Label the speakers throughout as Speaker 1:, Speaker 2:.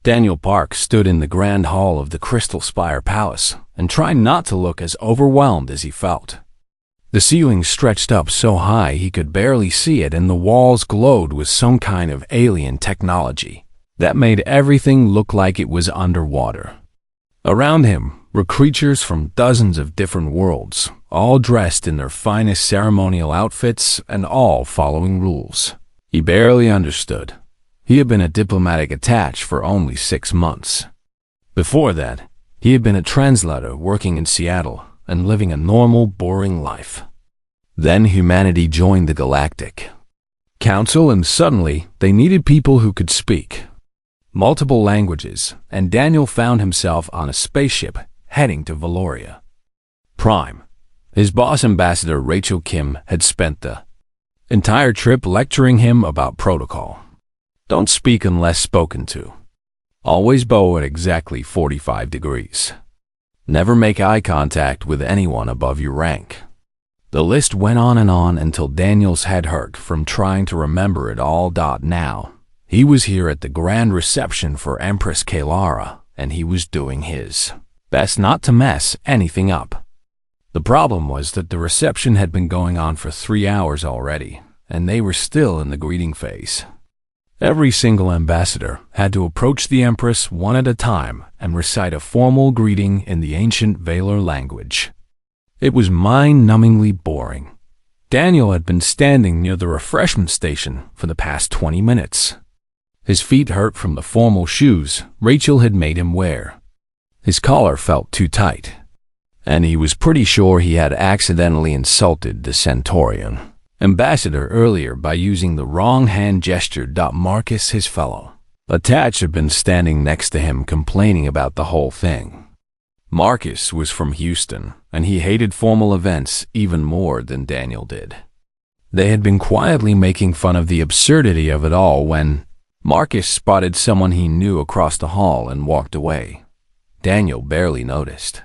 Speaker 1: Daniel Park stood in the grand hall of the Crystal Spire Palace and tried not to look as overwhelmed as he felt. The ceiling stretched up so high he could barely see it, and the walls glowed with some kind of alien technology that made everything look like it was underwater. Around him were creatures from dozens of different worlds, all dressed in their finest ceremonial outfits and all following rules he barely understood. He had been a diplomatic attaché for only 6 months. Before that, he had been a translator working in Seattle and living a normal, boring life. Then humanity joined the Galactic Council, and suddenly they needed people who could speak multiple languages, and Daniel found himself on a spaceship heading to Valoria Prime. His boss, Ambassador Rachel Kim, had spent the entire trip lecturing him about protocol. Don't speak unless spoken to. Always bow at exactly 45 degrees. Never make eye contact with anyone above your rank. The list went on until Daniel's head hurt from trying to remember it all. Now, he was here at the grand reception for Empress Kalara, and he was doing his best not to mess anything up. The problem was that the reception had been going on for 3 hours already, and they were still in the greeting phase. Every single ambassador had to approach the Empress one at a time and recite a formal greeting in the ancient Valor language. It was mind-numbingly boring. Daniel had been standing near the refreshment station for the past 20 minutes. His feet hurt from the formal shoes Rachel had made him wear. His collar felt too tight, and he was pretty sure he had accidentally insulted the Centaurian ambassador earlier by using the wrong hand gesture. Marcus, his fellow attaché, had been standing next to him complaining about the whole thing. Marcus was from Houston, and he hated formal events even more than Daniel did. They had been quietly making fun of the absurdity of it all when Marcus spotted someone he knew across the hall and walked away. Daniel barely noticed.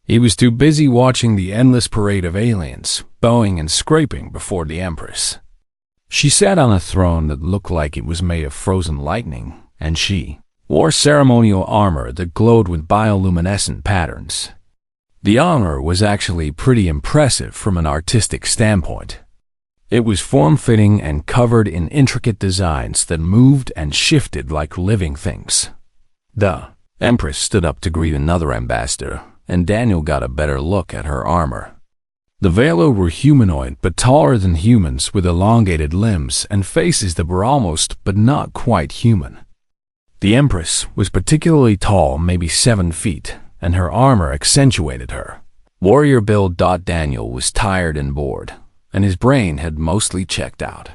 Speaker 1: He was too busy watching the endless parade of aliens, bowing and scraping before the Empress. She sat on a throne that looked like it was made of frozen lightning, and she wore ceremonial armor that glowed with bioluminescent patterns. The armor was actually pretty impressive from an artistic standpoint. It was form-fitting and covered in intricate designs that moved and shifted like living things. The Empress stood up to greet another ambassador, and Daniel got a better look at her armor. The Valor were humanoid but taller than humans, with elongated limbs and faces that were almost but not quite human. The Empress was particularly tall, maybe 7 feet, and her armor accentuated her warrior build. Daniel was tired and bored, and his brain had mostly checked out.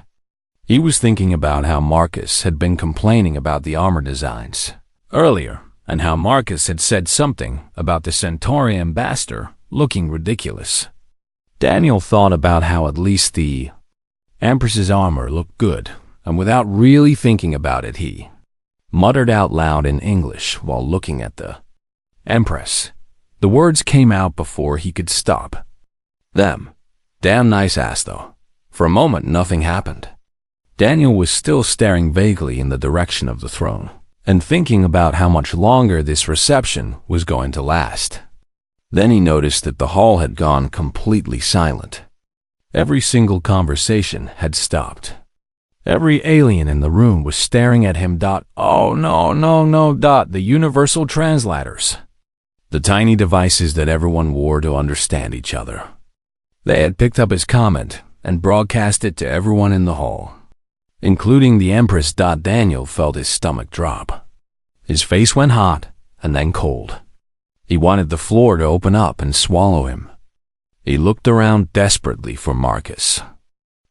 Speaker 1: He was thinking about how Marcus had been complaining about the armor designs earlier, and how Marcus had said something about the Centauri ambassador looking ridiculous. Daniel thought about how at least the Empress's armor looked good, and without really thinking about it, he muttered out loud in English while looking at the Empress. The words came out before he could stop. Them. Damn nice ass, though. For a moment, nothing happened. Daniel was still staring vaguely in the direction of the throne, and thinking about how much longer this reception was going to last. Then he noticed that the hall had gone completely silent. Every single conversation had stopped. Every alien in the room was staring at him. Oh no. The universal translators. The tiny devices that everyone wore to understand each other. They had picked up his comment and broadcast it to everyone in the hall, including the Empress. Daniel felt his stomach drop. His face went hot and then cold. He wanted the floor to open up and swallow him. He looked around desperately for Marcus,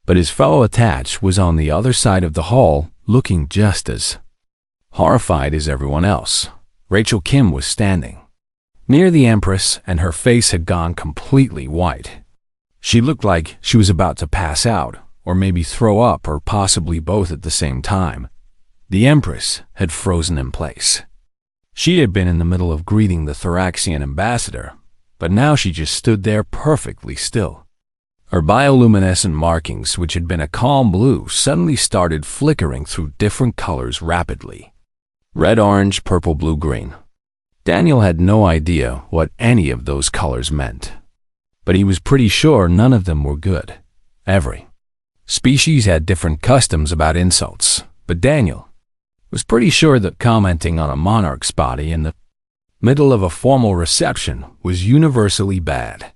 Speaker 1: but his fellow attaché was on the other side of the hall, looking just as horrified as everyone else. Rachel Kim was standing near the Empress, and her face had gone completely white. She looked like she was about to pass out, or maybe throw up, or possibly both at the same time. The Empress had frozen in place. She had been in the middle of greeting the Thoraxian ambassador, but now she just stood there perfectly still. Her bioluminescent markings, which had been a calm blue, suddenly started flickering through different colors rapidly. Red, orange, purple, blue, green. Daniel had no idea what any of those colors meant, but he was pretty sure none of them were good. Every species had different customs about insults, but Daniel was pretty sure that commenting on a monarch's body in the middle of a formal reception was universally bad.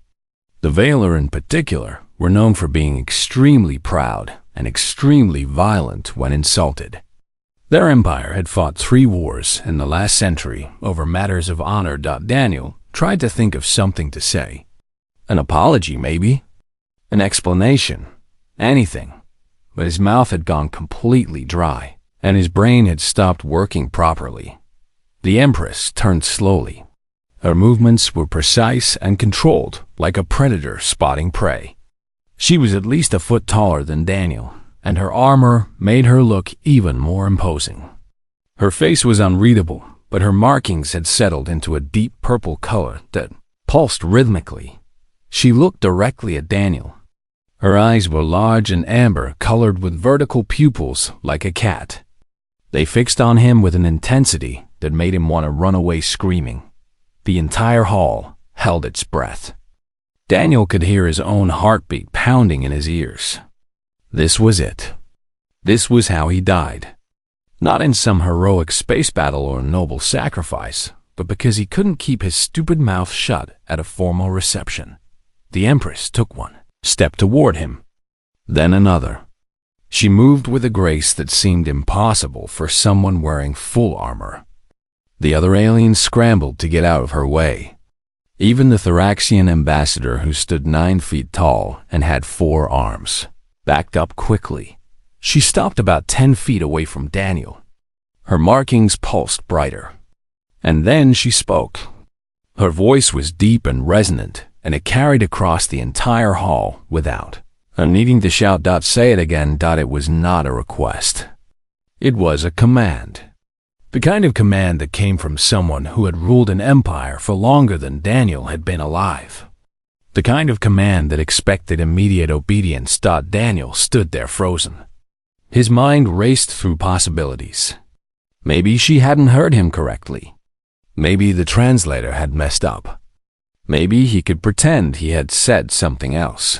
Speaker 1: The Valar in particular were known for being extremely proud and extremely violent when insulted. Their empire had fought 3 wars in the last century over matters of honor. Daniel tried to think of something to say. An apology, maybe? An explanation? Anything. But his mouth had gone completely dry, and his brain had stopped working properly. The Empress turned slowly. Her movements were precise and controlled, like a predator spotting prey. She was at least a foot taller than Daniel, and her armor made her look even more imposing. Her face was unreadable, but her markings had settled into a deep purple color that pulsed rhythmically. She looked directly at Daniel. Her eyes were large and amber, colored with vertical pupils like a cat. They fixed on him with an intensity that made him want to run away screaming. The entire hall held its breath. Daniel could hear his own heartbeat pounding in his ears. This was it. This was how he died. Not in some heroic space battle or noble sacrifice, but because he couldn't keep his stupid mouth shut at a formal reception. The Empress took one step toward him, then another. She moved with a grace that seemed impossible for someone wearing full armor. The other aliens scrambled to get out of her way. Even the Thraxian ambassador, who stood 9 feet tall and had 4 arms, backed up quickly. She stopped about 10 feet away from Daniel. Her markings pulsed brighter. And then she spoke. Her voice was deep and resonant, and it carried across the entire hall without needing to shout. Say it again. It was not a request. It was a command. The kind of command that came from someone who had ruled an empire for longer than Daniel had been alive. The kind of command that expected immediate obedience. Daniel stood there frozen. His mind raced through possibilities. Maybe she hadn't heard him correctly. Maybe the translator had messed up. Maybe he could pretend he had said something else.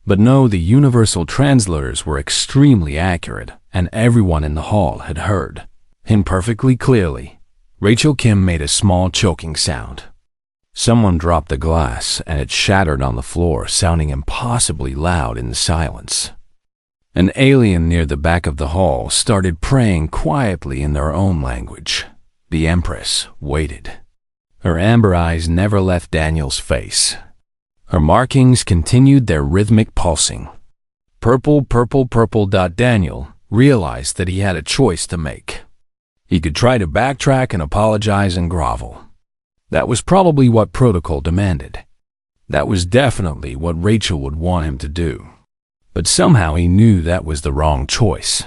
Speaker 1: But no, the universal translators were extremely accurate, and everyone in the hall had heard him perfectly clearly. Rachel Kim made a small choking sound. Someone dropped a glass, and it shattered on the floor, sounding impossibly loud in the silence. An alien near the back of the hall started praying quietly in their own language. The Empress waited. Her amber eyes never left Daniel's face. Her markings continued their rhythmic pulsing. Purple, purple, purple. Daniel realized that he had a choice to make. He could try to backtrack and apologize and grovel. That was probably what protocol demanded. That was definitely what Rachel would want him to do. But somehow he knew that was the wrong choice.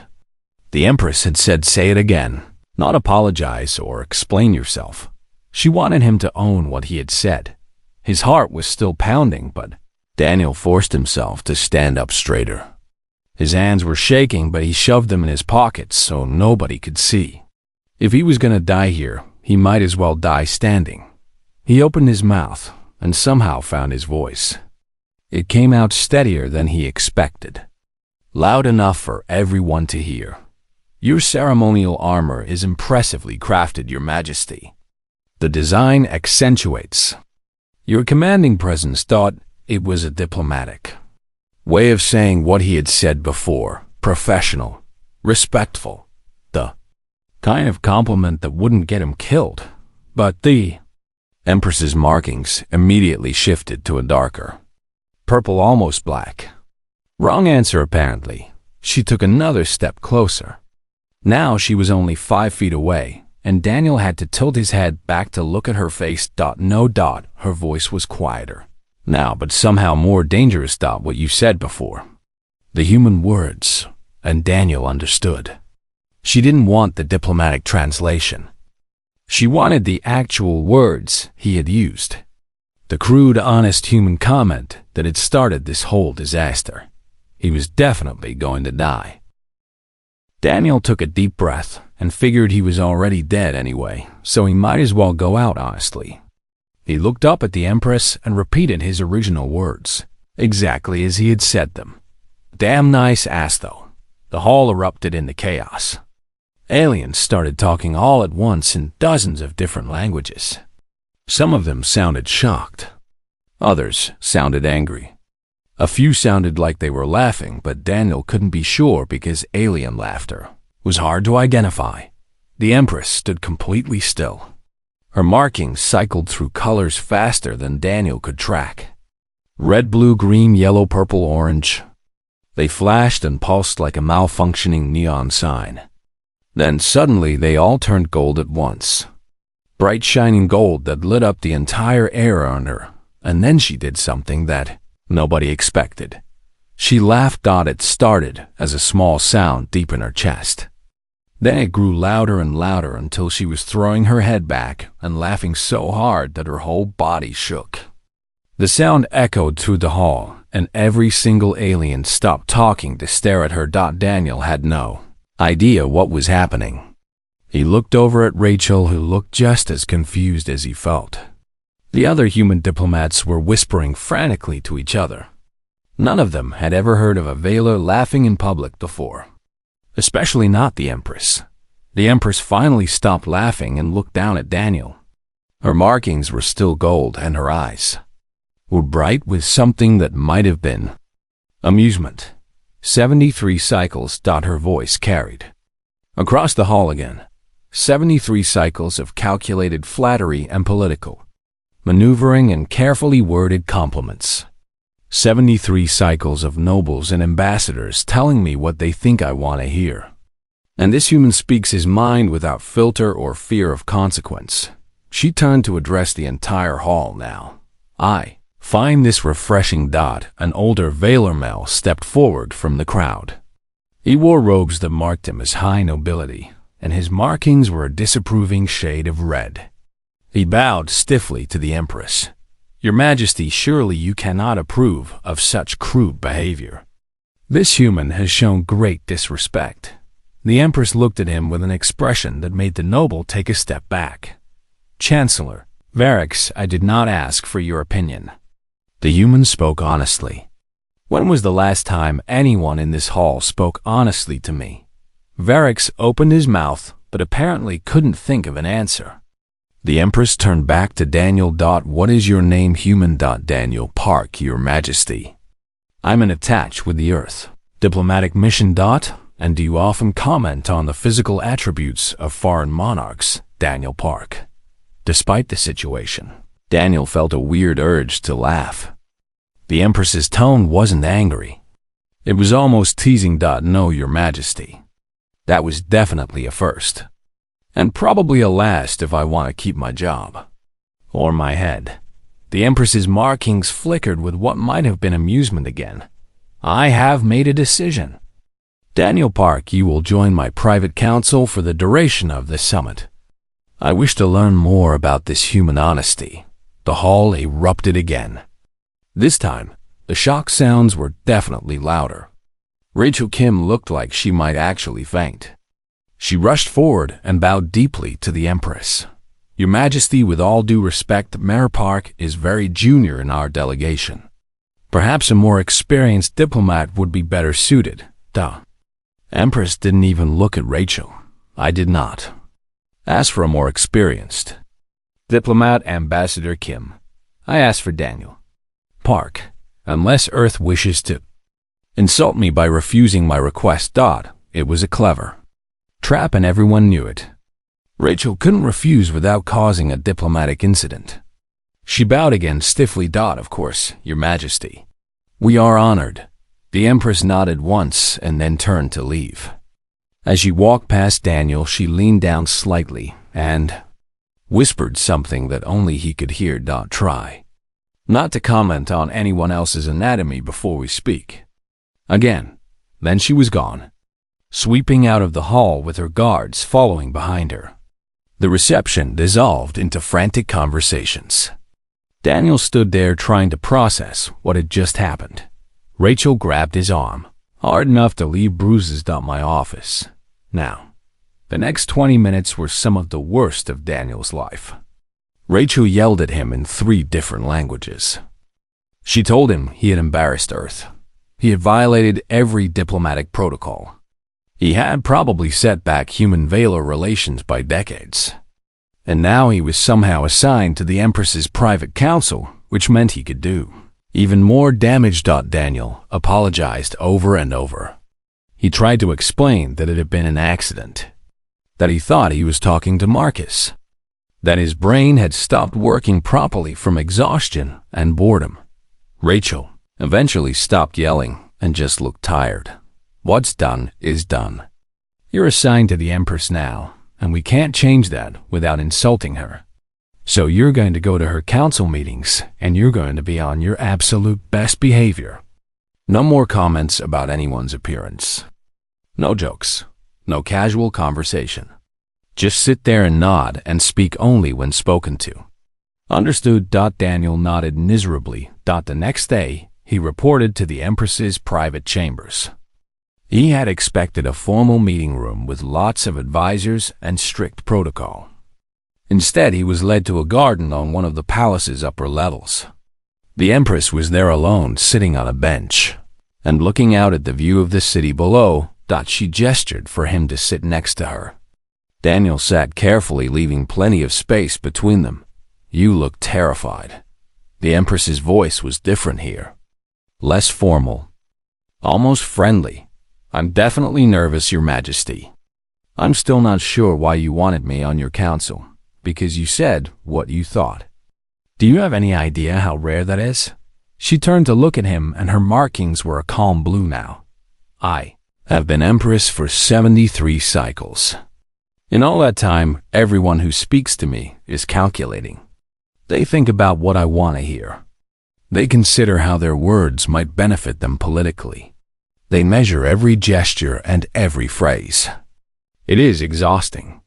Speaker 1: The Empress had said, say it again, not apologize or explain yourself. She wanted him to own what he had said. His heart was still pounding, but Daniel forced himself to stand up straighter. His hands were shaking, but he shoved them in his pockets so nobody could see. If he was going to die here, he might as well die standing. He opened his mouth and somehow found his voice. It came out steadier than he expected, loud enough for everyone to hear. Your ceremonial armor is impressively crafted, Your Majesty. The design accentuates your commanding presence. It was a diplomatic way of saying what he had said before, professional, respectful, the kind of compliment that wouldn't get him killed. But the Empress's markings immediately shifted to a darker purple, almost black. Wrong answer, apparently. She took another step closer. Now she was only 5 feet away, and Daniel had to tilt his head back to look at her face. No. Her voice was quieter now, but somehow more dangerous. What you said before. The human words, and Daniel understood. She didn't want the diplomatic translation. She wanted the actual words he had used. The crude, honest human comment that had started this whole disaster. He was definitely going to die. Daniel took a deep breath and figured he was already dead anyway, so he might as well go out honestly. He looked up at the Empress and repeated his original words, exactly as he had said them. Damn nice ass though. The hall erupted into chaos. Aliens started talking all at once in dozens of different languages. Some of them sounded shocked. Others sounded angry. A few sounded like they were laughing, but Daniel couldn't be sure because alien laughter was hard to identify. The Empress stood completely still. Her markings cycled through colors faster than Daniel could track. Red, blue, green, yellow, purple, orange. They flashed and pulsed like a malfunctioning neon sign. Then suddenly they all turned gold at once. Bright shining gold that lit up the entire air around her. And then she did something that nobody expected. She laughed. It started as a small sound deep in her chest. Then it grew louder and louder until she was throwing her head back and laughing so hard that her whole body shook. The sound echoed through the hall, and every single alien stopped talking to stare at her. Daniel had no idea what was happening. He looked over at Rachel, who looked just as confused as he felt. The other human diplomats were whispering frantically to each other. None of them had ever heard of a Veiler laughing in public before. Especially not the Empress. The Empress finally stopped laughing and looked down at Daniel. Her markings were still gold, and her eyes were bright with something that might have been amusement. 73 cycles. Her voice carried across the hall again. 73 cycles of calculated flattery and political maneuvering and carefully worded compliments. 73 cycles of nobles and ambassadors telling me what they think I want to hear. And this human speaks his mind without filter or fear of consequence. She turned to address the entire hall now. I find this refreshing. An older Veiler male stepped forward from the crowd. He wore robes that marked him as high nobility, and his markings were a disapproving shade of red. He bowed stiffly to the Empress. Your Majesty, surely you cannot approve of such crude behavior. This human has shown great disrespect. The Empress looked at him with an expression that made the noble take a step back. Chancellor Varix, I did not ask for your opinion. The human spoke honestly. When was the last time anyone in this hall spoke honestly to me? Varix opened his mouth, but apparently couldn't think of an answer. The Empress turned back to Daniel. What is your name, human? Daniel Park, Your Majesty. I'm an attached with the Earth. Diplomatic mission. And do you often comment on the physical attributes of foreign monarchs? Daniel Park. Despite the situation, Daniel felt a weird urge to laugh. The Empress's tone wasn't angry. It was almost teasing. No, Your Majesty. That was definitely a first. And probably a last if I want to keep my job. Or my head. The Empress's markings flickered with what might have been amusement again. I have made a decision. Daniel Park, you will join my private council for the duration of this summit. I wish to learn more about this human honesty. The hall erupted again. This time, the shock sounds were definitely louder. Rachel Kim looked like she might actually faint. She rushed forward and bowed deeply to the Empress. Your Majesty, with all due respect, Mayor Park is very junior in our delegation. Perhaps a more experienced diplomat would be better suited. Empress didn't even look at Rachel. I did not. Ask for a more experienced diplomat. Ambassador Kim. I asked for Daniel Park, unless Earth wishes to insult me by refusing my request. It was a clever trap and everyone knew it. Rachel couldn't refuse without causing a diplomatic incident. She bowed again stiffly. Of course, Your Majesty. We are honored. The Empress nodded once and then turned to leave. As she walked past Daniel, she leaned down slightly and whispered something that only he could hear. Try not to comment on anyone else's anatomy before we speak. Again. Then she was gone, sweeping out of the hall with her guards following behind her. The reception dissolved into frantic conversations. Daniel stood there trying to process what had just happened. Rachel grabbed his arm, hard enough to leave bruises. My office. Now, the next 20 minutes were some of the worst of Daniel's life. Rachel yelled at him in 3 different languages. She told him he had embarrassed Earth. He had violated every diplomatic protocol. He had probably set back human-Valor relations by decades. And now he was somehow assigned to the Empress's private council, which meant he could do even more damage. Daniel apologized over and over. He tried to explain that it had been an accident, that he thought he was talking to Marcus, that his brain had stopped working properly from exhaustion and boredom. Rachel eventually stopped yelling and just looked tired. What's done is done. You're assigned to the Empress now, and we can't change that without insulting her. So you're going to go to her council meetings, and you're going to be on your absolute best behavior. No more comments about anyone's appearance. No jokes. No casual conversation. Just sit there and nod and speak only when spoken to. Understood. Daniel nodded miserably. The next day, he reported to the Empress's private chambers. He had expected a formal meeting room with lots of advisors and strict protocol. Instead, he was led to a garden on one of the palace's upper levels. The Empress was there alone, sitting on a bench, and looking out at the view of the city below. She gestured for him to sit next to her. Daniel sat carefully, leaving plenty of space between them. You look terrified. The Empress's voice was different here. Less formal. Almost friendly. I'm definitely nervous, Your Majesty. I'm still not sure why you wanted me on your council, because you said what you thought. Do you have any idea how rare that is? She turned to look at him, and her markings were a calm blue now. I have been Empress for 73 cycles. In all that time, everyone who speaks to me is calculating. They think about what I want to hear. They consider how their words might benefit them politically. They measure every gesture and every phrase. It is exhausting.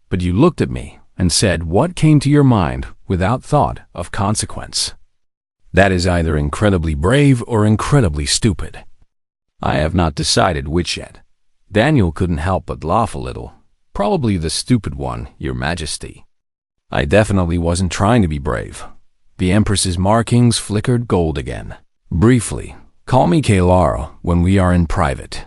Speaker 1: But you looked at me and said what came to your mind without thought of consequence. That is either incredibly brave or incredibly stupid. I have not decided which yet. Daniel couldn't help but laugh a little. Probably the stupid one, Your Majesty. I definitely wasn't trying to be brave. The Empress's markings flickered gold again. Briefly, call me Kalara when we are in private.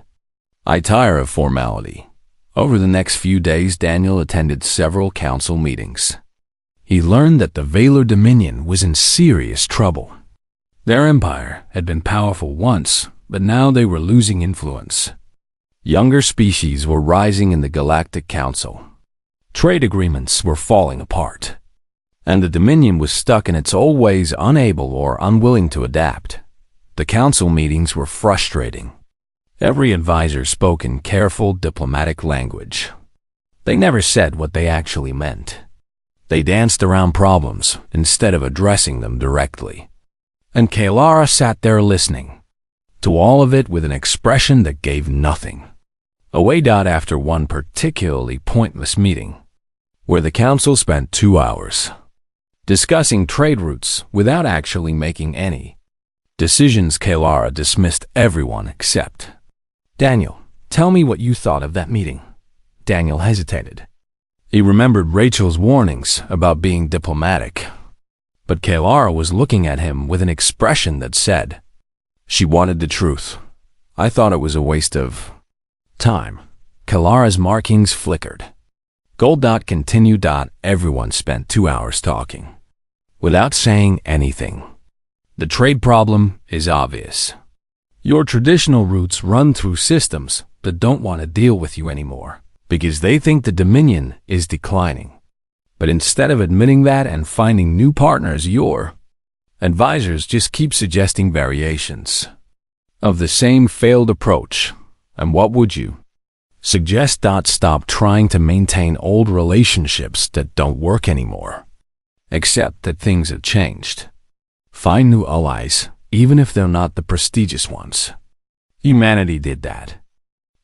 Speaker 1: I tire of formality. Over the next few days, Daniel attended several council meetings. He learned that the Valor Dominion was in serious trouble. Their empire had been powerful once, but now they were losing influence. Younger species were rising in the Galactic Council. Trade agreements were falling apart. And the Dominion was stuck in its old ways, unable or unwilling to adapt. The council meetings were frustrating. Every advisor spoke in careful diplomatic language. They never said what they actually meant. They danced around problems instead of addressing them directly. And Kalara sat there listening to all of it with an expression that gave nothing. Away. After one particularly pointless meeting, where the council spent 2 hours discussing trade routes without actually making any decisions, Kalara dismissed everyone except Daniel. Tell me what you thought of that meeting. Daniel hesitated. He remembered Rachel's warnings about being diplomatic. But Kalara was looking at him with an expression that said, she wanted the truth. I thought it was a waste of time. Kalara's markings flickered. Gold. Continued. Everyone spent 2 hours talking, without saying anything. The trade problem is obvious. Your traditional routes run through systems that don't want to deal with you anymore, because they think the Dominion is declining. But instead of admitting that and finding new partners, your advisors just keep suggesting variations of the same failed approach. And what would you suggest? Stop trying to maintain old relationships that don't work anymore. Accept that things have changed. Find new allies, even if they're not the prestigious ones. Humanity did that.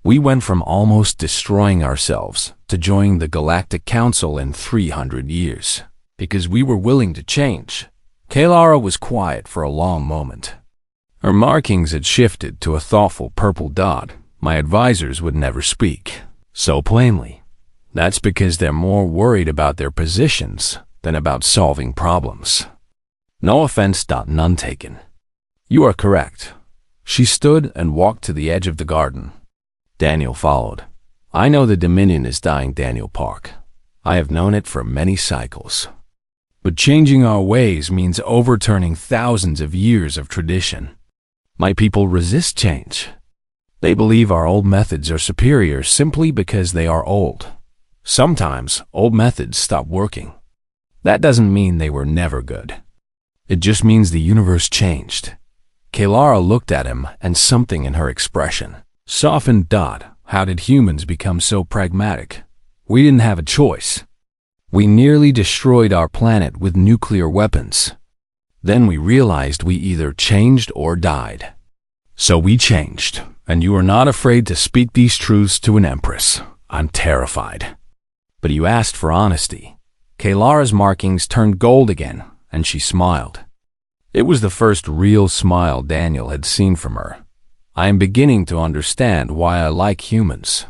Speaker 1: We went from almost destroying ourselves to joining the Galactic Council in 300 years, because we were willing to change. Kalara was quiet for a long moment. Her markings had shifted to a thoughtful purple dot. My advisors would never speak, so plainly. That's because they're more worried about their positions than about solving problems. No offense, none taken. You are correct. She stood and walked to the edge of the garden. Daniel followed. I know the Dominion is dying, Daniel Park. I have known it for many cycles. But changing our ways means overturning thousands of years of tradition. My people resist change. They believe our old methods are superior simply because they are old. Sometimes old methods stop working. That doesn't mean they were never good. It just means the universe changed. Kalara looked at him, and something in her expression softened. How did humans become so pragmatic? We didn't have a choice. We nearly destroyed our planet with nuclear weapons. Then we realized we either changed or died. So we changed, and you are not afraid to speak these truths to an empress. I'm terrified. But you asked for honesty. Kalara's markings turned gold again, and she smiled. It was the first real smile Daniel had seen from her. I am beginning to understand why I like humans.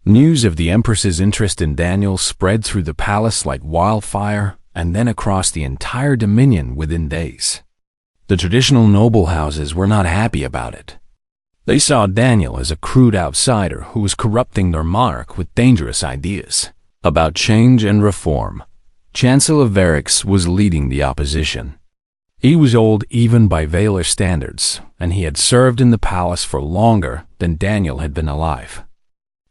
Speaker 1: News of the Empress's interest in Daniel spread through the palace like wildfire, and then across the entire Dominion within days. The traditional noble houses were not happy about it. They saw Daniel as a crude outsider who was corrupting their monarch with dangerous ideas about change and reform. Chancellor Varix was leading the opposition. He was old even by Valar standards, and he had served in the palace for longer than Daniel had been alive.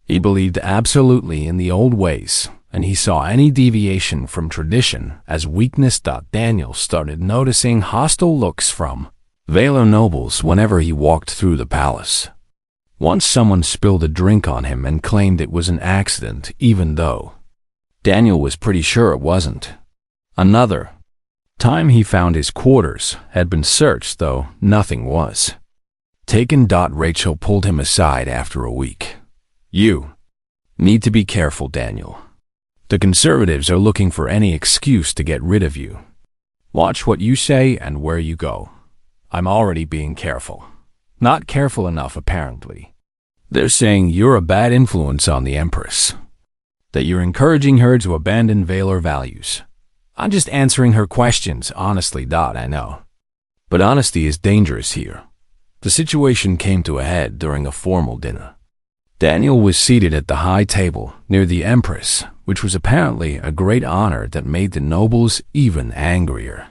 Speaker 1: He believed absolutely in the old ways, and he saw any deviation from tradition as weakness. Daniel started noticing hostile looks from Valar nobles whenever he walked through the palace. Once someone spilled a drink on him and claimed it was an accident, even though Daniel was pretty sure it wasn't. Another time he found his quarters had been searched, though nothing was taken. Rachel pulled him aside after a week. You need to be careful, Daniel. The conservatives are looking for any excuse to get rid of you. Watch what you say and where you go. I'm already being careful. Not careful enough, apparently. They're saying you're a bad influence on the Empress, that you're encouraging her to abandon Valar values. I'm just answering her questions honestly. I know. But honesty is dangerous here. The situation came to a head during a formal dinner. Daniel was seated at the high table near the Empress, which was apparently a great honor that made the nobles even angrier.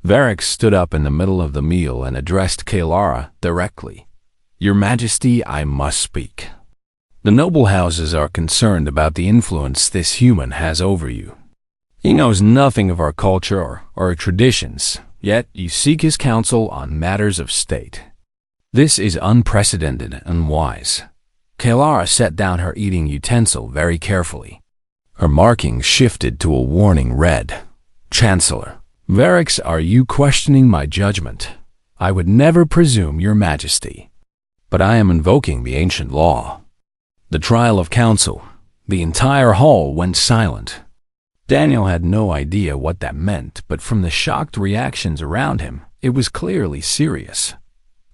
Speaker 1: Varix stood up in the middle of the meal and addressed Kalara directly. Your Majesty, I must speak. The noble houses are concerned about the influence this human has over you. He knows nothing of our culture or our traditions, yet you seek his counsel on matters of state. This is unprecedented and wise. Kalara set down her eating utensil very carefully. Her markings shifted to a warning red. Chancellor Varix, are you questioning my judgment? I would never presume, Your Majesty. But I am invoking the ancient law. The trial of counsel. The entire hall went silent. Daniel had no idea what that meant, but from the shocked reactions around him, it was clearly serious.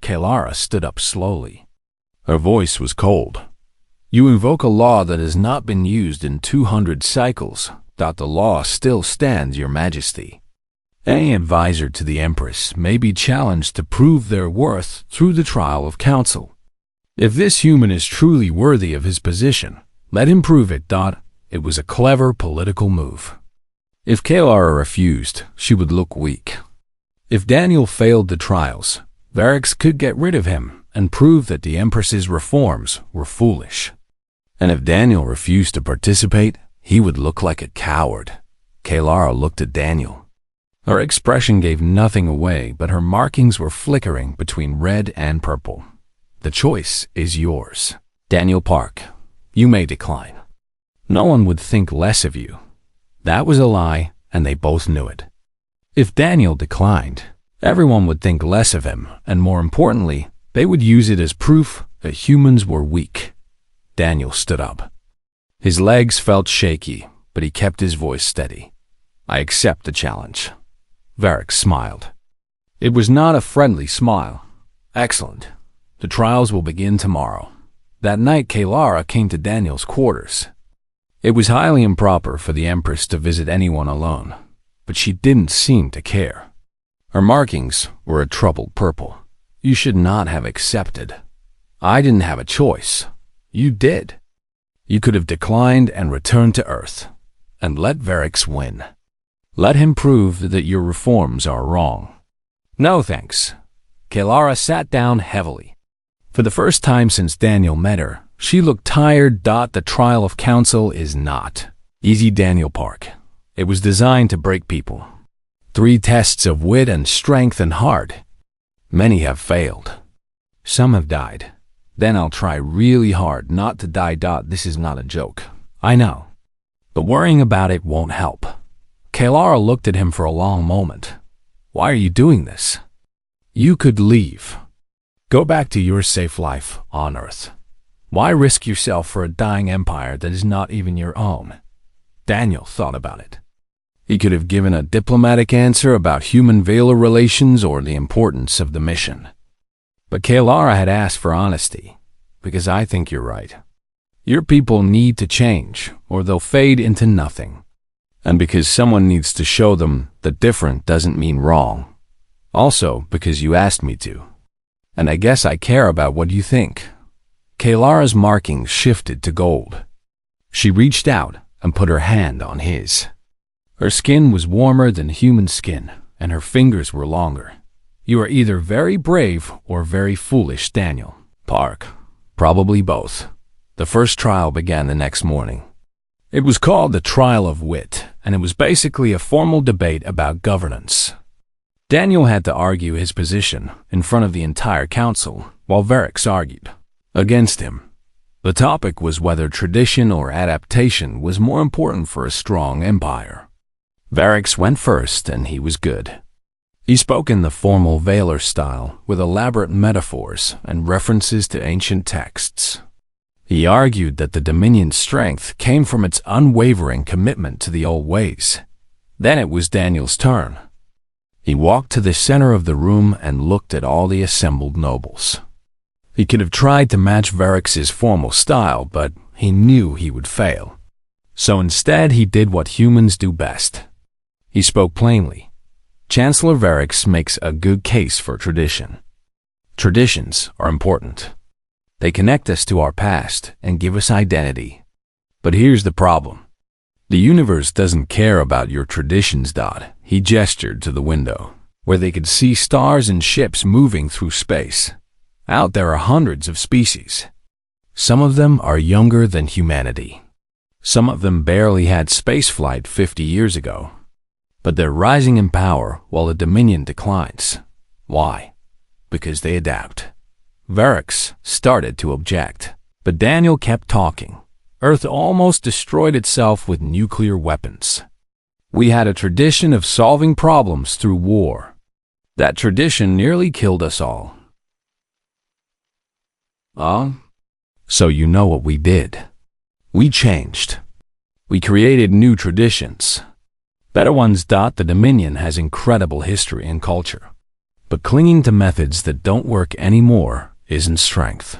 Speaker 1: Kalara stood up slowly. Her voice was cold. You invoke a law that has not been used in 200 cycles. The law still stands, Your Majesty. Any advisor to the Empress may be challenged to prove their worth through the trial of counsel. If this human is truly worthy of his position, let him prove it. It was a clever political move. If Kalara refused, she would look weak. If Daniel failed the trials, Varix could get rid of him and prove that the Empress's reforms were foolish. And if Daniel refused to participate, he would look like a coward. Kalara looked at Daniel. Her expression gave nothing away, but her markings were flickering between red and purple. The choice is yours. Daniel Park, you may decline. No one would think less of you. That was a lie, and they both knew it. If Daniel declined, everyone would think less of him, and more importantly, they would use it as proof that humans were weak. Daniel stood up. His legs felt shaky, but he kept his voice steady. I accept the challenge. Varix smiled. It was not a friendly smile. Excellent. The trials will begin tomorrow. That night, Kalara came to Daniel's quarters. It was highly improper for the Empress to visit anyone alone, but she didn't seem to care. Her markings were a troubled purple. You should not have accepted. I didn't have a choice. You did. You could have declined and returned to Earth, and let Varix win. Let him prove that your reforms are wrong. No thanks. Kalara sat down heavily. For the first time since Daniel met her, she looked tired. The trial of counsel is not easy, Daniel Park. It was designed to break people. 3 tests of wit and strength and heart. Many have failed. Some have died. Then I'll try really hard not to die. This is not a joke. I know. But worrying about it won't help. Kalara looked at him for a long moment. Why are you doing this? You could leave. Go back to your safe life on Earth. Why risk yourself for a dying empire that is not even your own? Daniel thought about it. He could have given a diplomatic answer about human-Valar relations or the importance of the mission. But Kalara had asked for honesty, because I think you're right. Your people need to change, or they'll fade into nothing. And because someone needs to show them that different doesn't mean wrong. Also, because you asked me to. And I guess I care about what you think. Kalara's markings shifted to gold. She reached out and put her hand on his. Her skin was warmer than human skin, and her fingers were longer. You are either very brave or very foolish, Daniel Park. Probably both. The first trial began the next morning. It was called the Trial of Wit, and it was basically a formal debate about governance. Daniel had to argue his position in front of the entire council, while Varix argued against him. The topic was whether tradition or adaptation was more important for a strong empire. Varix went first, and he was good. He spoke in the formal Valar style, with elaborate metaphors and references to ancient texts. He argued that the Dominion's strength came from its unwavering commitment to the old ways. Then it was Daniel's turn. He walked to the center of the room and looked at all the assembled nobles. He could have tried to match Varix's formal style, but he knew he would fail. So instead he did what humans do best. He spoke plainly. Chancellor Varix makes a good case for tradition. Traditions are important. They connect us to our past and give us identity. But here's the problem. The universe doesn't care about your traditions. He gestured to the window, where they could see stars and ships moving through space. Out there are hundreds of species. Some of them are younger than humanity. Some of them barely had spaceflight 50 years ago. But they're rising in power while the Dominion declines. Why? Because they adapt. Varix started to object, but Daniel kept talking. Earth almost destroyed itself with nuclear weapons. We had a tradition of solving problems through war. That tradition nearly killed us all. So you know what we did. We changed. We created new traditions. Better ones. The Dominion has incredible history and culture. But clinging to methods that don't work anymore isn't strength.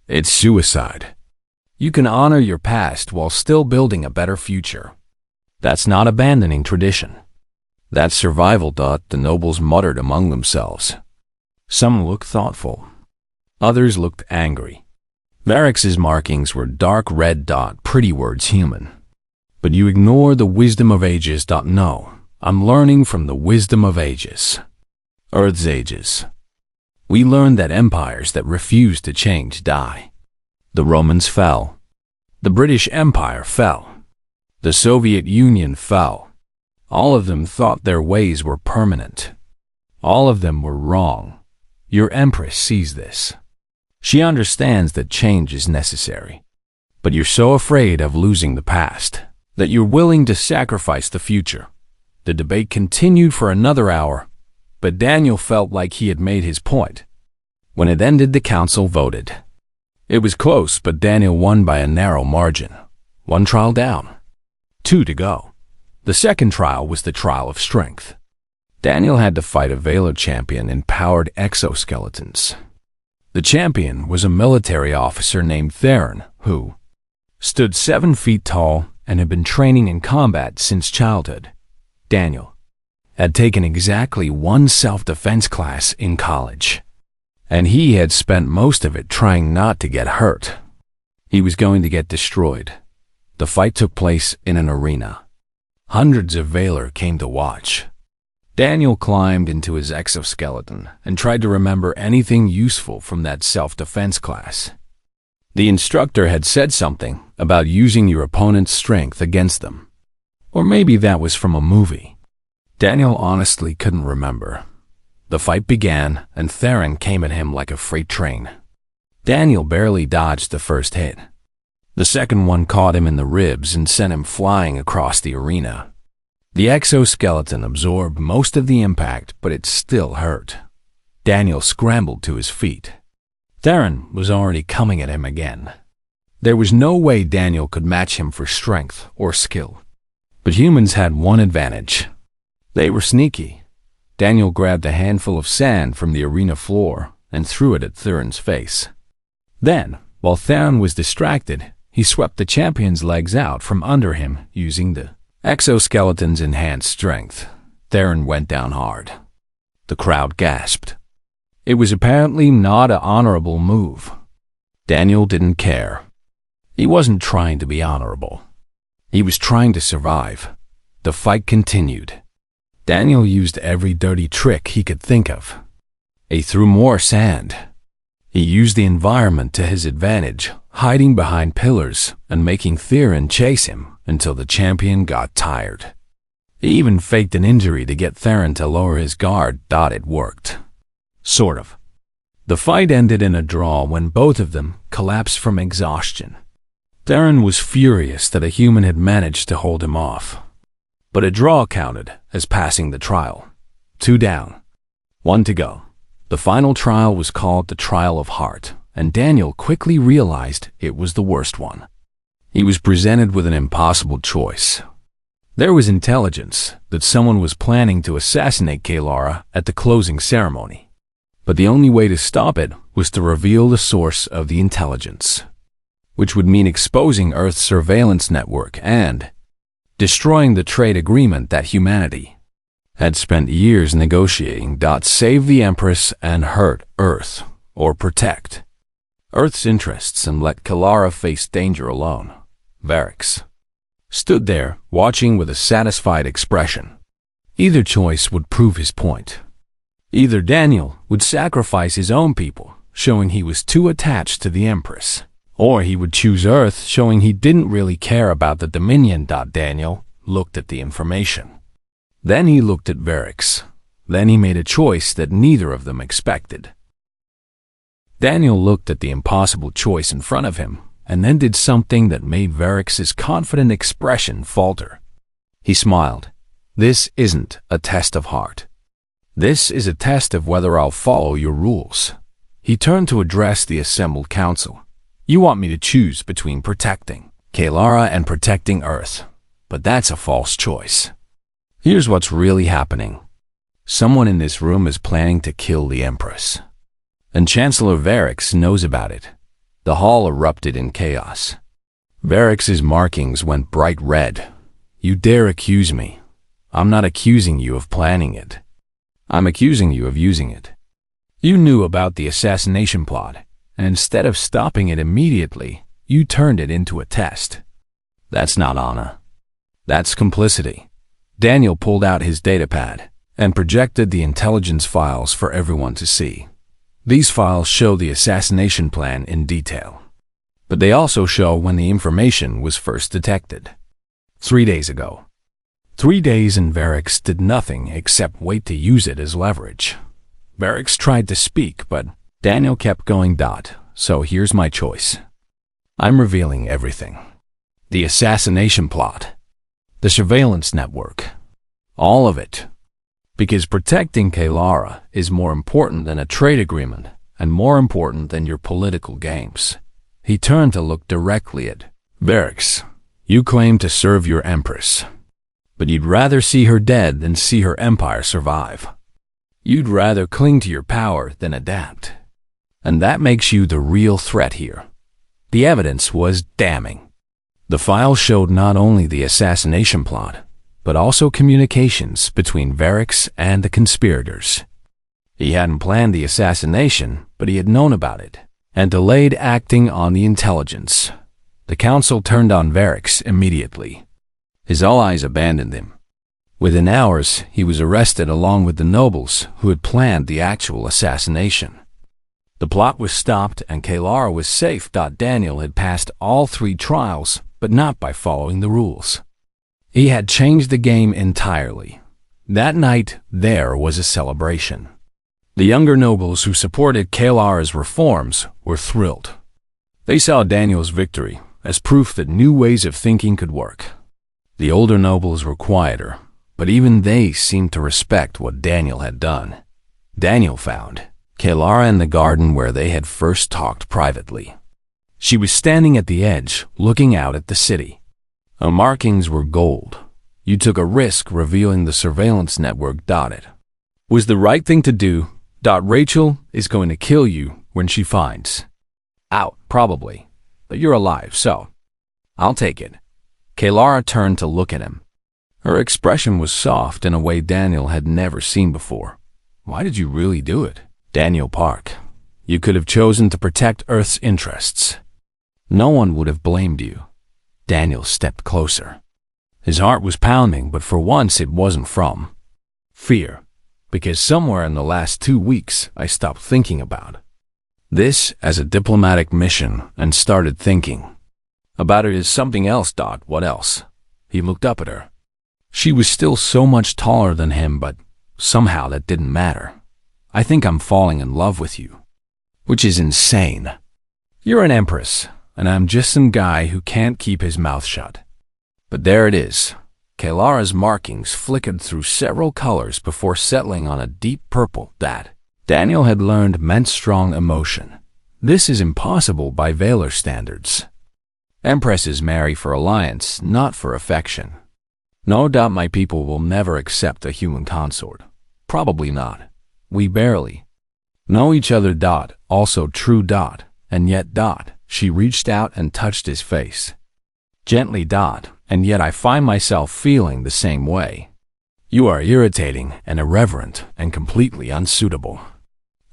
Speaker 1: It's suicide. You can honor your past while still building a better future. That's not abandoning tradition. That's survival. The nobles muttered among themselves. Some looked thoughtful. Others looked angry. Varix's markings were dark red. Pretty words, human. But you ignore the wisdom of ages. No, I'm learning from the wisdom of ages. Earth's ages. We learned that empires that refuse to change die. The Romans fell. The British Empire fell. The Soviet Union fell. All of them thought their ways were permanent. All of them were wrong. Your Empress sees this. She understands that change is necessary. But you're so afraid of losing the past that you're willing to sacrifice the future. The debate continued for another hour, but Daniel felt like he had made his point. When it ended, the council voted. It was close, but Daniel won by a narrow margin. 1 trial down. 2 to go. The second trial was the trial of strength. Daniel had to fight a Valar champion in powered exoskeletons. The champion was a military officer named Theron, who stood 7 feet tall and had been training in combat since childhood. Daniel had taken exactly 1 self-defense class in college, and he had spent most of it trying not to get hurt. He was going to get destroyed. The fight took place in an arena. Hundreds of Valor came to watch. Daniel climbed into his exoskeleton and tried to remember anything useful from that self-defense class. The instructor had said something about using your opponent's strength against them. Or maybe that was from a movie. Daniel honestly couldn't remember. The fight began, and Theron came at him like a freight train. Daniel barely dodged the first hit. The second one caught him in the ribs and sent him flying across the arena. The exoskeleton absorbed most of the impact, but it still hurt. Daniel scrambled to his feet. Theron was already coming at him again. There was no way Daniel could match him for strength or skill. But humans had one advantage. They were sneaky. Daniel grabbed a handful of sand from the arena floor and threw it at Theron's face. Then, while Theron was distracted, he swept the champion's legs out from under him using the exoskeleton's enhanced strength. Theron went down hard. The crowd gasped. It was apparently not an honorable move. Daniel didn't care. He wasn't trying to be honorable. He was trying to survive. The fight continued. Daniel used every dirty trick he could think of. He threw more sand. He used the environment to his advantage, hiding behind pillars and making Theron chase him until the champion got tired. He even faked an injury to get Theron to lower his guard. It worked. Sort of. The fight ended in a draw when both of them collapsed from exhaustion. Theron was furious that a human had managed to hold him off. But a draw counted as passing the trial. 2 down. 1 to go. The final trial was called the Trial of Heart, and Daniel quickly realized it was the worst one. He was presented with an impossible choice. There was intelligence that someone was planning to assassinate Kalara at the closing ceremony. But the only way to stop it was to reveal the source of the intelligence, which would mean exposing Earth's surveillance network and destroying the trade agreement that humanity had spent years negotiating. Save the Empress and hurt Earth, or protect Earth's interests and let Kalara face danger alone. Varix stood there, watching with a satisfied expression. Either choice would prove his point. Either Daniel would sacrifice his own people, showing he was too attached to the Empress, or he would choose Earth, showing he didn't really care about the Dominion. Daniel looked at the information. Then he looked at Varix. Then he made a choice that neither of them expected. Daniel looked at the impossible choice in front of him, and then did something that made Varix's confident expression falter. He smiled. This isn't a test of heart. This is a test of whether I'll follow your rules. He turned to address the assembled council. You want me to choose between protecting Kalara and protecting Earth, but that's a false choice. Here's what's really happening. Someone in this room is planning to kill the Empress, and Chancellor Varix knows about it. The hall erupted in chaos. Varix's markings went bright red. You dare accuse me? I'm not accusing you of planning it. I'm accusing you of using it. You knew about the assassination plot, and instead of stopping it immediately, you turned it into a test. That's not honor. That's complicity. Daniel pulled out his datapad and projected the intelligence files for everyone to see. These files show the assassination plan in detail, but they also show when the information was first detected. 3 days ago. 3 days, and Varix did nothing except wait to use it as leverage. Varix tried to speak, but Daniel kept going. So here's my choice. I'm revealing everything. The assassination plot. The surveillance network. All of it. Because protecting Kalara is more important than a trade agreement, and more important than your political games. He turned to look directly at Varix. You claim to serve your Empress, but you'd rather see her dead than see her empire survive. You'd rather cling to your power than adapt. And that makes you the real threat here. The evidence was damning. The file showed not only the assassination plot, but also communications between Varix and the conspirators. He hadn't planned the assassination, but he had known about it, and delayed acting on the intelligence. The council turned on Varix immediately. His allies abandoned him. Within hours, he was arrested along with the nobles who had planned the actual assassination. The plot was stopped and Kalara was safe. Daniel had passed all 3 trials, but not by following the rules. He had changed the game entirely. That night, there was a celebration. The younger nobles who supported Kalara's reforms were thrilled. They saw Daniel's victory as proof that new ways of thinking could work. The older nobles were quieter, but even they seemed to respect what Daniel had done. Daniel found Kalara in the garden where they had first talked privately. She was standing at the edge, looking out at the city. Her markings were gold. You took a risk revealing the surveillance network. It was the right thing to do. Rachel is going to kill you when she finds out, probably, that you're alive, so I'll take it. Kalara turned to look at him. Her expression was soft in a way Daniel had never seen before. Why did you really do it? Daniel Park, you could have chosen to protect Earth's interests. No one would have blamed you. Daniel stepped closer. His heart was pounding, but for once it wasn't from fear, because somewhere in the last 2 weeks I stopped thinking about this as a diplomatic mission and started thinking about it as something else. What else? He looked up at her. She was still so much taller than him, but somehow that didn't matter. I think I'm falling in love with you, which is insane. You're an empress, and I'm just some guy who can't keep his mouth shut. But there it is. Kalara's markings flickered through several colors before settling on a deep purple that Daniel had learned meant strong emotion. This is impossible by Valor standards. Empresses marry for alliance, not for affection. No doubt my people will never accept a human consort. Probably not. We barely know each other. Also true. And yet. She reached out and touched his face. Gently. And yet I find myself feeling the same way. You are irritating and irreverent and completely unsuitable.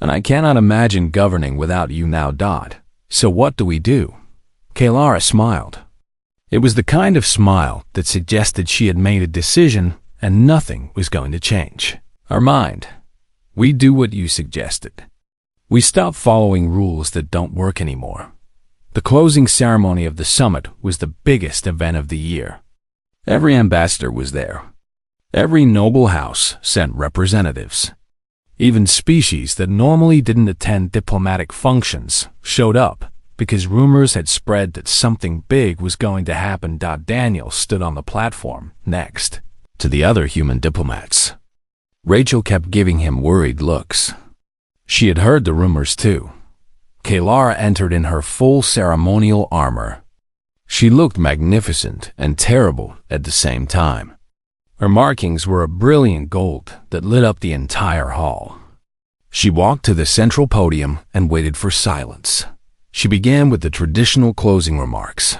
Speaker 1: And I cannot imagine governing without you now. So what do we do? Kalara smiled. It was the kind of smile that suggested she had made a decision and nothing was going to change her mind. We do what you suggested. We stop following rules that don't work anymore. The closing ceremony of the summit was the biggest event of the year. Every ambassador was there. Every noble house sent representatives. Even species that normally didn't attend diplomatic functions showed up because rumors had spread that something big was going to happen. Daniel stood on the platform next to the other human diplomats. Rachel kept giving him worried looks. She had heard the rumors too. Kalara entered in her full ceremonial armor. She looked magnificent and terrible at the same time. Her markings were a brilliant gold that lit up the entire hall. She walked to the central podium and waited for silence. She began with the traditional closing remarks.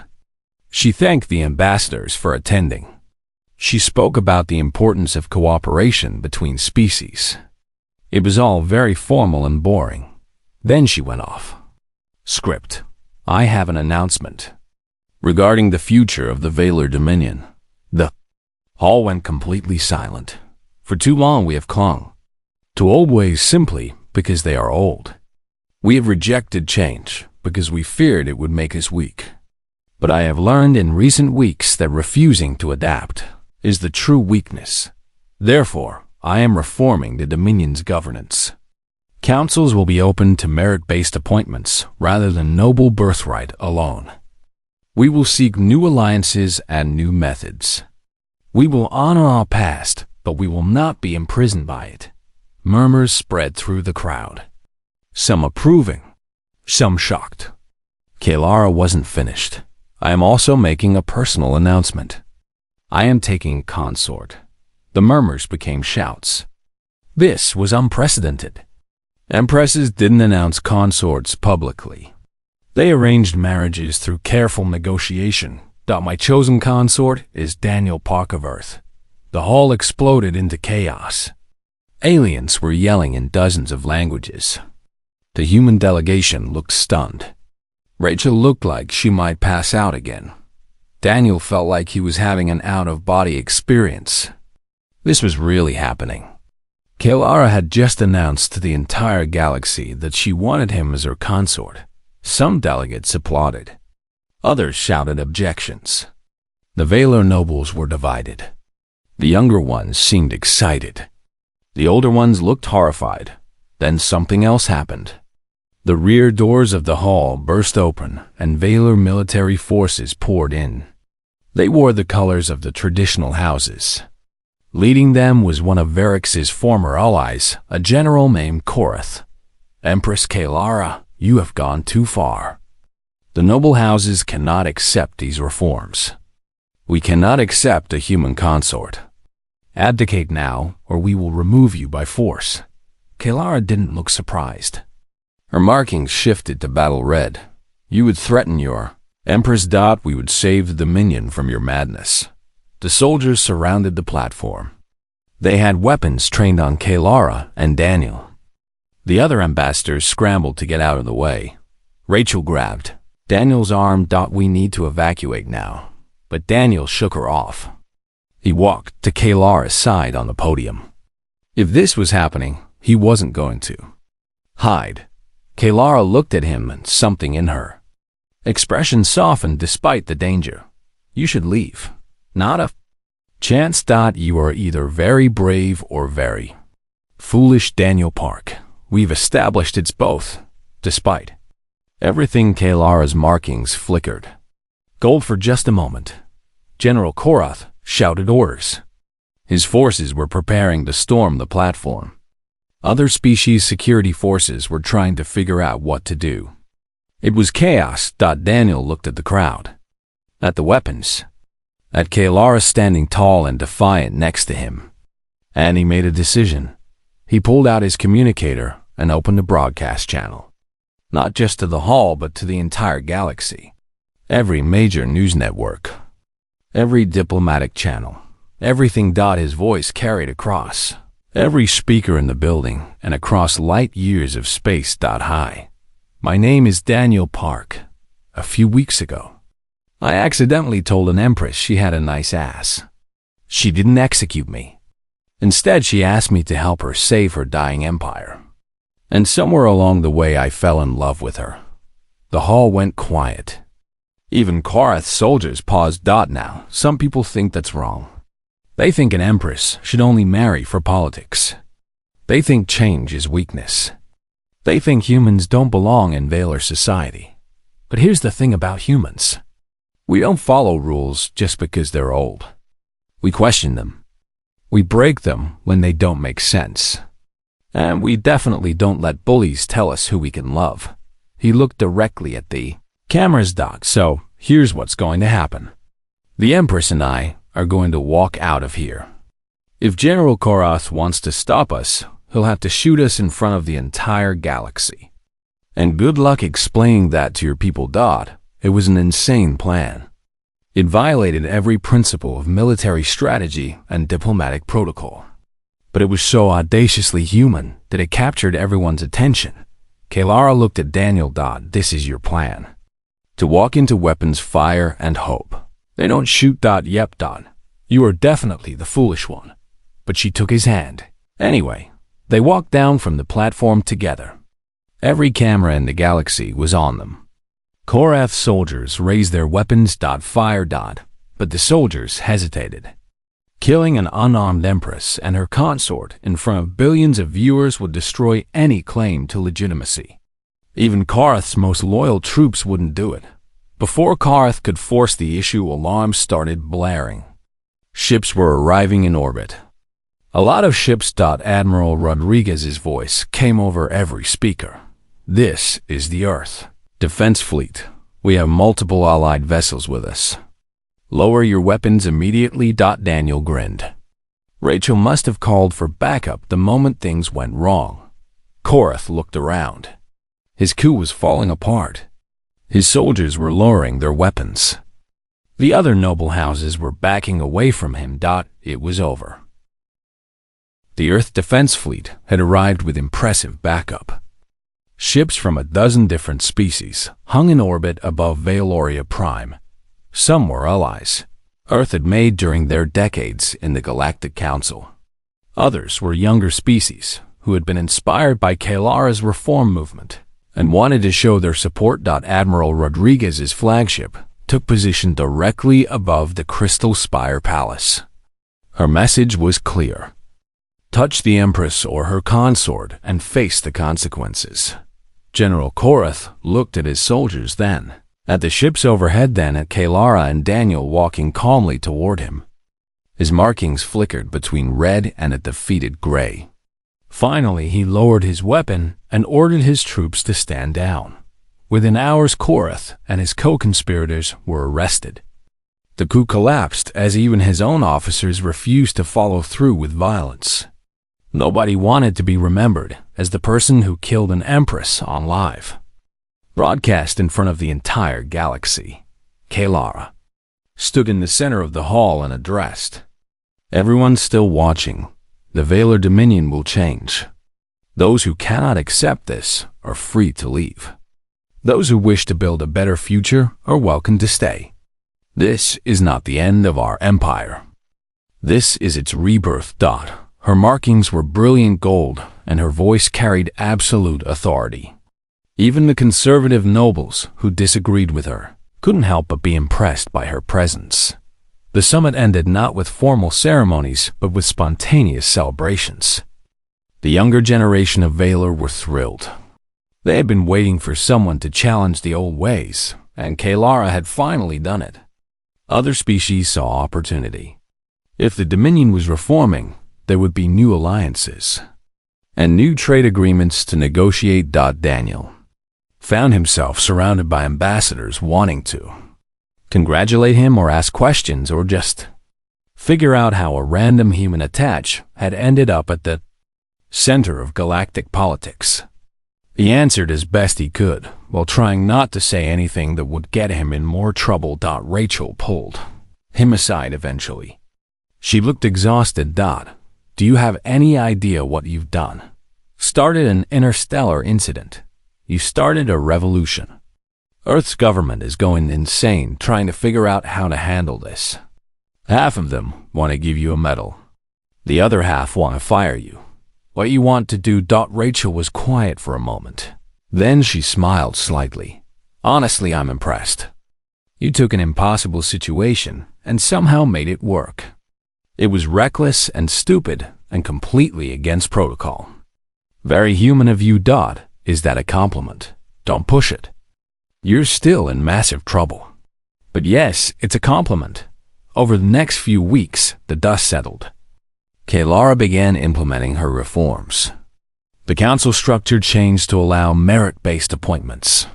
Speaker 1: She thanked the ambassadors for attending. She spoke about the importance of cooperation between species. It was all very formal and boring. Then she went off. Script. I have an announcement regarding the future of the Valor Dominion. The hall went completely silent. For too long we have clung to old ways simply because they are old. We have rejected change because we feared it would make us weak. But I have learned in recent weeks that refusing to adapt is the true weakness. Therefore, I am reforming the Dominion's governance. Councils will be open to merit-based appointments rather than noble birthright alone. We will seek new alliances and new methods. We will honor our past, but we will not be imprisoned by it. Murmurs spread through the crowd. Some approving, some shocked. Kalara wasn't finished. I am also making a personal announcement. I am taking consort. The murmurs became shouts. This was unprecedented. Empresses didn't announce consorts publicly. They arranged marriages through careful negotiation. My chosen consort is Daniel Park of Earth. The hall exploded into chaos. Aliens were yelling in dozens of languages. The human delegation looked stunned. Rachel looked like she might pass out again. Daniel felt like he was having an out-of-body experience. This was really happening. Kalara had just announced to the entire galaxy that she wanted him as her consort. Some delegates applauded. Others shouted objections. The Valor nobles were divided. The younger ones seemed excited. The older ones looked horrified. Then something else happened. The rear doors of the hall burst open and Valor military forces poured in. They wore the colors of the traditional houses. Leading them was one of Varix's former allies, a general named Korath. Empress Kalara, you have gone too far. The noble houses cannot accept these reforms. We cannot accept a human consort. Abdicate now, or we will remove you by force. Kalara didn't look surprised. Her markings shifted to battle red. You would threaten your Empress. We would save the Dominion from your madness. The soldiers surrounded the platform. They had weapons trained on Kalara and Daniel. The other ambassadors scrambled to get out of the way. Rachel grabbed Daniel's arm. We need to evacuate now. But Daniel shook her off. He walked to Kalara's side on the podium. If this was happening, he wasn't going to hide. Kalara looked at him and something in her expression softened despite the danger. You should leave. Not a chance. You are either very brave or very foolish, Daniel Park. We've established it's both. Despite everything, Kalara's markings flickered gold for just a moment. General Korath shouted orders. His forces were preparing to storm the platform. Other species' security forces were trying to figure out what to do. It was chaos. Daniel looked at the crowd, at the weapons, at Kalara standing tall and defiant next to him. And he made a decision. He pulled out his communicator and opened a broadcast channel. Not just to the hall, but to the entire galaxy. Every major news network, every diplomatic channel, everything. His voice carried across every speaker in the building and across light years of space. Hi. My name is Daniel Park. A few weeks ago, I accidentally told an empress she had a nice ass. She didn't execute me. Instead, she asked me to help her save her dying empire. And somewhere along the way, I fell in love with her. The hall went quiet. Even Korath's soldiers paused. Now, some people think that's wrong. They think an empress should only marry for politics. They think change is weakness. They think humans don't belong in Valor society. But here's the thing about humans. We don't follow rules just because they're old. We question them. We break them when they don't make sense. And we definitely don't let bullies tell us who we can love. He looked directly at the cameras. So, here's what's going to happen. The Empress and I are going to walk out of here. If General Korath wants to stop us, he'll have to shoot us in front of the entire galaxy. And good luck explaining that to your people. It was an insane plan. It violated every principle of military strategy and diplomatic protocol. But it was so audaciously human that it captured everyone's attention. Kalara looked at Daniel. This is your plan. To walk into weapons, fire, and hope. They don't shoot. Yep. You are definitely the foolish one. But she took his hand. Anyway, they walked down from the platform together. Every camera in the galaxy was on them. Korath's soldiers raised their weapons. Fire. But the soldiers hesitated. Killing an unarmed empress and her consort in front of billions of viewers would destroy any claim to legitimacy. Even Korath's most loyal troops wouldn't do it. Before Korath could force the issue, alarms started blaring. Ships were arriving in orbit. A lot of ships. Admiral Rodriguez's voice came over every speaker. This is the Earth Defense Fleet. We have multiple allied vessels with us. Lower your weapons immediately. Daniel grinned. Rachel must have called for backup the moment things went wrong. Korath looked around. His coup was falling apart. His soldiers were lowering their weapons. The other noble houses were backing away from him. It was over. The Earth Defense Fleet had arrived with impressive backup. Ships from a dozen different species hung in orbit above Valoria Prime. Some were allies Earth had made during their decades in the Galactic Council. Others were younger species who had been inspired by Kaelara's reform movement and wanted to show their support. Admiral Rodriguez's flagship took position directly above the Crystal Spire Palace. Her message was clear. Touch the Empress or her consort and face the consequences. General Korath looked at his soldiers then, at the ships overhead then at Kaelara and Daniel walking calmly toward him. His markings flickered between red and a defeated gray. Finally, he lowered his weapon and ordered his troops to stand down. Within hours, Korath and his co-conspirators were arrested. The coup collapsed as even his own officers refused to follow through with violence. Nobody wanted to be remembered as the person who killed an empress on live. Broadcast in front of the entire galaxy, Kaelara stood in the center of the hall and addressed. Everyone's still watching. The Valor Dominion will change. Those who cannot accept this are free to leave. Those who wish to build a better future are welcome to stay. This is not the end of our empire. This is its rebirth. Her markings were brilliant gold, and her voice carried absolute authority. Even the conservative nobles who disagreed with her couldn't help but be impressed by her presence. The summit ended not with formal ceremonies, but with spontaneous celebrations. The younger generation of Valor were thrilled. They had been waiting for someone to challenge the old ways, and Kaelara had finally done it. Other species saw opportunity. If the Dominion was reforming, there would be new alliances and new trade agreements to negotiate. Daniel found himself surrounded by ambassadors wanting to congratulate him or ask questions or just figure out how a random human attach had ended up at the center of galactic politics. He answered as best he could, while trying not to say anything that would get him in more trouble. Rachel pulled him aside eventually. She looked exhausted. Do you have any idea what you've done? Started an interstellar incident. You started a revolution. Earth's government is going insane trying to figure out how to handle this. Half of them want to give you a medal. The other half want to fire you. What you want to do. Rachel was quiet for a moment. Then she smiled slightly. Honestly, I'm impressed. You took an impossible situation and somehow made it work. It was reckless and stupid and completely against protocol. Very human of you. Is that a compliment? Don't push it. You're still in massive trouble. But yes, it's a compliment. Over the next few weeks, the dust settled. Kaelara began implementing her reforms. The council structure changed to allow merit-based appointments.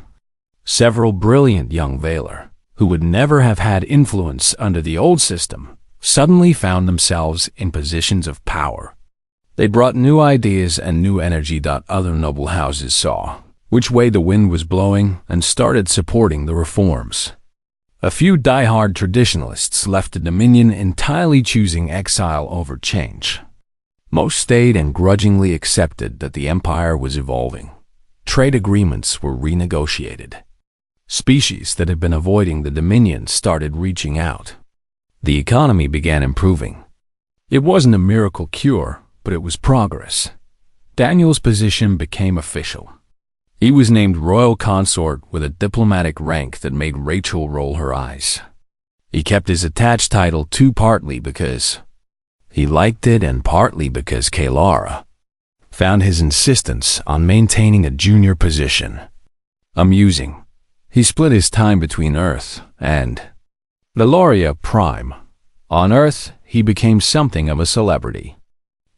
Speaker 1: Several brilliant young Valor, who would never have had influence under the old system, suddenly found themselves in positions of power. They brought new ideas and new energy. Other noble houses saw which way the wind was blowing and started supporting the reforms. A few die-hard traditionalists left the Dominion entirely choosing exile over change. Most stayed and grudgingly accepted that the empire was evolving. Trade agreements were renegotiated. Species that had been avoiding the Dominion started reaching out. The economy began improving. It wasn't a miracle cure, but it was progress. Daniel's position became official. He was named royal consort with a diplomatic rank that made Rachel roll her eyes. He kept his attached title too, partly because he liked it and partly because Kaelara found his insistence on maintaining a junior position amusing. He split his time between Earth and Valoria Prime. On Earth, he became something of a celebrity.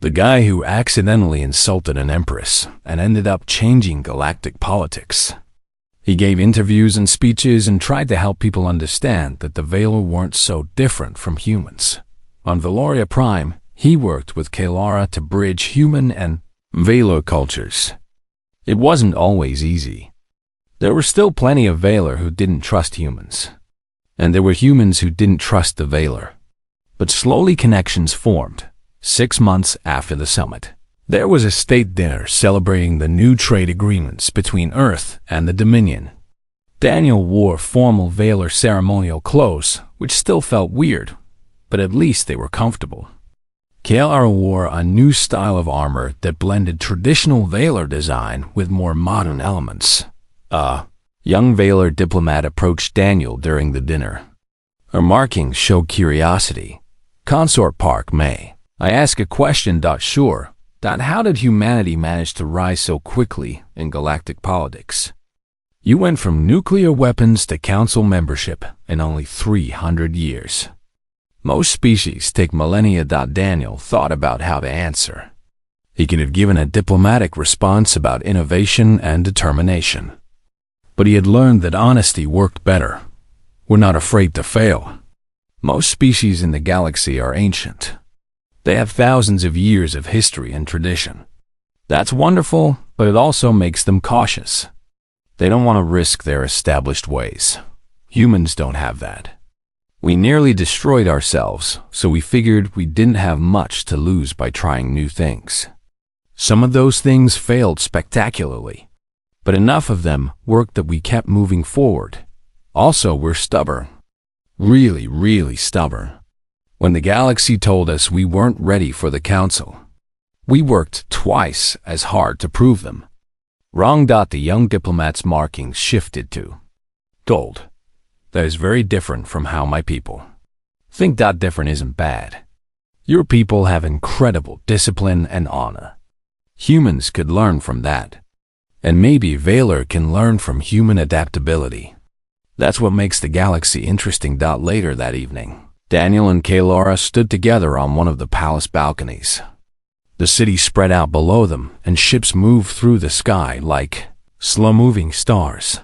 Speaker 1: The guy who accidentally insulted an empress and ended up changing galactic politics. He gave interviews and speeches and tried to help people understand that the Valor weren't so different from humans. On Valoria Prime, he worked with Kaelara to bridge human and Valor cultures. It wasn't always easy. There were still plenty of Veiler who didn't trust humans. And there were humans who didn't trust the Veiler. But slowly connections formed. 6 months after the summit, there was a state dinner celebrating the new trade agreements between Earth and the Dominion. Daniel wore formal Veiler ceremonial clothes, which still felt weird, but at least they were comfortable. Kaylara wore a new style of armor that blended traditional Veiler design with more modern elements. A young Veiler diplomat approached Daniel during the dinner. Her markings showed curiosity. Consort Park May. I ask a question. Sure. How did humanity manage to rise so quickly in galactic politics? You went from nuclear weapons to council membership in only 300 years. Most species take millennia. Daniel thought about how to answer. He could have given a diplomatic response about innovation and determination. But he had learned that honesty worked better. We're not afraid to fail. Most species in the galaxy are ancient. They have thousands of years of history and tradition. That's wonderful, but it also makes them cautious. They don't want to risk their established ways. Humans don't have that. We nearly destroyed ourselves, so we figured we didn't have much to lose by trying new things. Some of those things failed spectacularly, but enough of them worked that we kept moving forward. Also, we're stubborn. Really stubborn. When the galaxy told us we weren't ready for the council, we worked twice as hard to prove them. Wrong. The young diplomat's markings shifted to gold. That is very different from how my people think. Different isn't bad. Your people have incredible discipline and honor. Humans could learn from that. And maybe Veiler can learn from human adaptability. That's what makes the galaxy interesting. Later that evening, Daniel and Kaylara stood together on one of the palace balconies. The city spread out below them, and ships moved through the sky like slow-moving stars.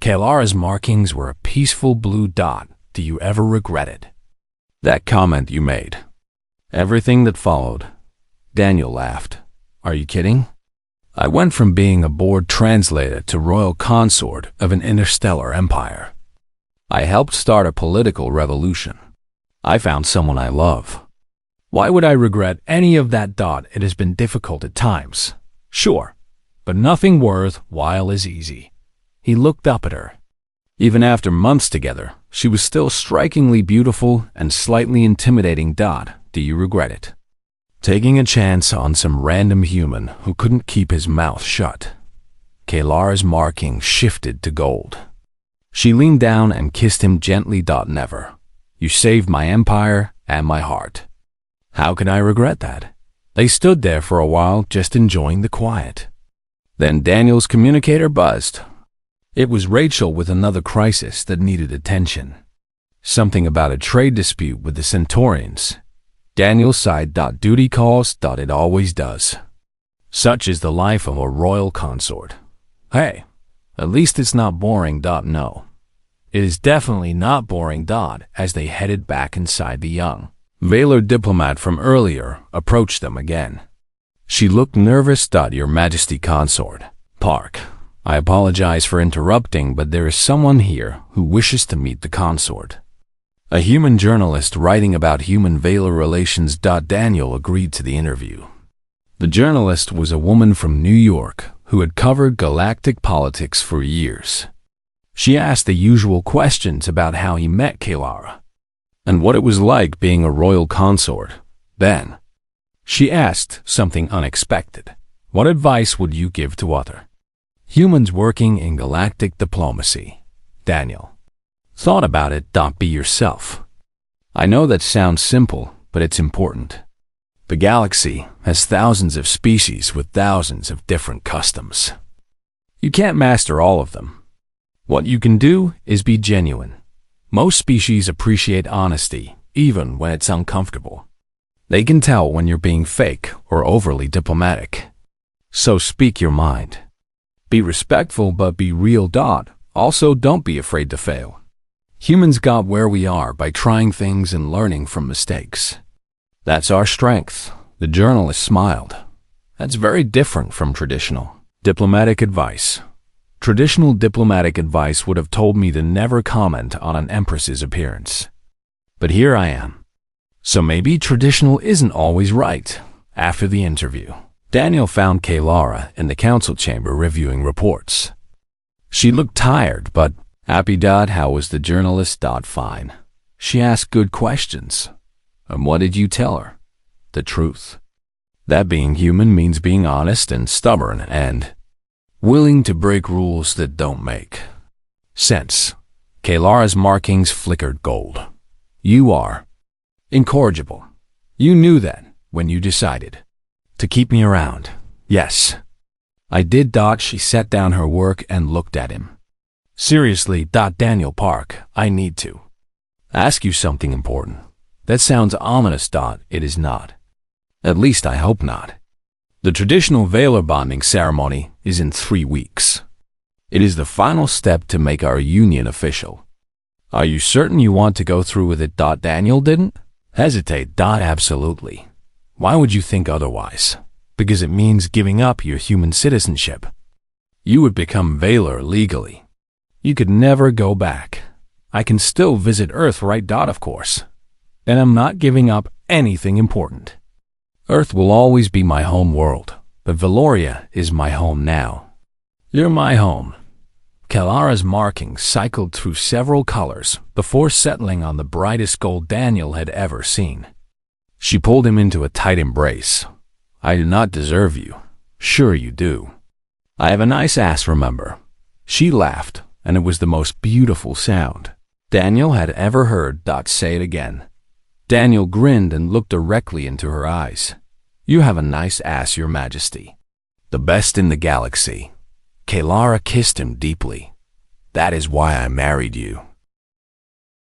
Speaker 1: Kaylara's markings were a peaceful blue dot. Do you ever regret it? That comment you made. Everything that followed. Daniel laughed. Are you kidding? I went from being a board translator to royal consort of an interstellar empire. I helped start a political revolution. I found someone I love. Why would I regret any of that? It has been difficult at times. Sure, but nothing worthwhile is easy. He looked up at her. Even after months together, she was still strikingly beautiful and slightly intimidating. Do you regret it? Taking a chance on some random human who couldn't keep his mouth shut. Kaylara's marking shifted to gold. She leaned down and kissed him gently. Never. You saved my empire and my heart. How could I regret that? They stood there for a while, just enjoying the quiet. Then Daniel's communicator buzzed. It was Rachel with another crisis that needed attention. Something about a trade dispute with the Centaurians. Daniel sighed. Duty calls. It always does. Such is the life of a royal consort. Hey, at least it's not boring. No. It is definitely not boring. As they headed back inside, the young Veiler diplomat from earlier approached them again. She looked nervous. Your Majesty Consort Park. I apologize for interrupting, but there is someone here who wishes to meet the consort. A human journalist writing about human-Veiler relations. Daniel agreed to the interview. The journalist was a woman from New York who had covered galactic politics for years. She asked the usual questions about how he met Kaylara and what it was like being a royal consort. Then, she asked something unexpected. What advice would you give to other humans working in galactic diplomacy? Daniel thought about it. Be yourself. I know that sounds simple, but it's important. The galaxy has thousands of species with thousands of different customs. You can't master all of them. What you can do is be genuine. Most species appreciate honesty, even when it's uncomfortable. They can tell when you're being fake or overly diplomatic. So speak your mind. Be respectful, but be real. Also, don't be afraid to fail. Humans got where we are by trying things and learning from mistakes. That's our strength. The journalist smiled. That's very different from traditional Diplomatic advice. Traditional diplomatic advice would have told me to never comment on an empress's appearance. But here I am. So maybe traditional isn't always right. After the interview, Daniel found Kaylara in the council chamber reviewing reports. She looked tired, but happy. How was the journalist? Fine. She asked good questions. And what did you tell her? The truth. That being human means being honest and stubborn and willing to break rules that don't make sense. Kaylara's markings flickered gold. You are incorrigible. You knew that when you decided to keep me around. Yes. I did. She set down her work and looked at him. Seriously. Daniel Park, I need to ask you something important. That sounds ominous. It is not. At least I hope not. The traditional Valor bonding ceremony is in 3 weeks. It is the final step to make our union official. Are you certain you want to go through with it? Daniel didn't hesitate. Absolutely. Why would you think otherwise? Because it means giving up your human citizenship. You would become Valor legally. You could never go back. I can still visit Earth, right? Of course. And I'm not giving up anything important. Earth will always be my home world, but Valoria is my home now. You're my home. Kaylara's markings cycled through several colors before settling on the brightest gold Daniel had ever seen. She pulled him into a tight embrace. I do not deserve you. Sure you do. I have a nice ass, remember? She laughed, and it was the most beautiful sound Daniel had ever heard. Say it again. Daniel grinned and looked directly into her eyes. You have a nice ass, Your Majesty. The best in the galaxy. Kaylara kissed him deeply. That is why I married you.